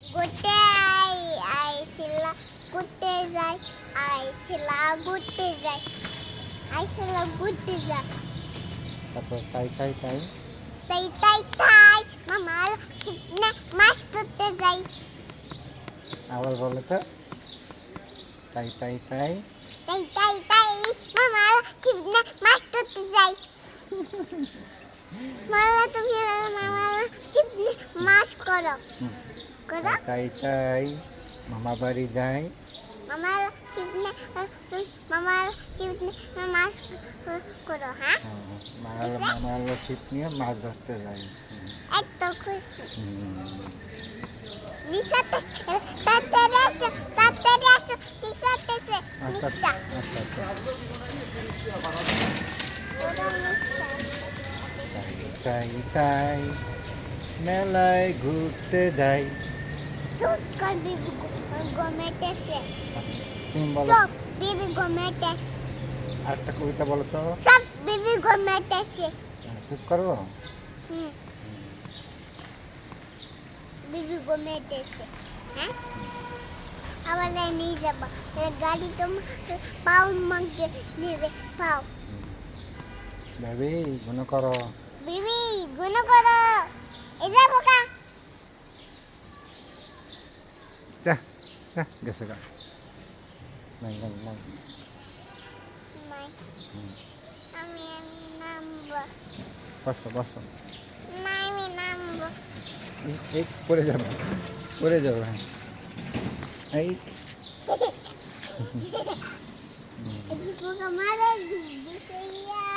ঘুরতে আইছিলা ঘুরতে যাই আইছিলা ঘুরতে যাই আইছিলা ঘুরতে যাই তারপর তাই তাই তাই তাই তাই তাই মামার চিকনা মাছ ধরতে যাই আবার বলো তো তাই তাই তাই তাই তাই তাই মামার চিকনা মাছ ধরতে যাই মালা তুমি মামার চিকনা মাছ করো হুম, করো তাই তাই মামা বাড়ি যাই মামার চিকনা মামার চিকনা মাছ করো হ্যাঁ মামার ছিপ নিয়ে মাছ ধরতে যাই এত খুশি হুম, নিশাতে তাড়াতাড়ি আসো নিশাতে আচ্ছা নিশা আচ্ছা আচ্ছা তাই তাই মেলায় ঘুরতে যাই শুট কর বিবি গমেতেছে তুমি বলো সব বিবি গমেতেছে আরেকটা কবিতা বলো তো সব বিবি গমেতেছে চুপ করো হুম বিবি গমেতেছে হ্যাঁ আবার নিয়ে যাবো গাড়ি তো পাও মাগে নেবে পাও ভাবি মনে করো বিবি গুণ করো এই যে বোকা যা যা গেছে গা নাই নাই নাই নাই হুম, আমি নামবো বসো বসো না আমি নামবো এই পড়ে যাবে হ্যাঁ এই এই বোকা মারা দিতে ইয়া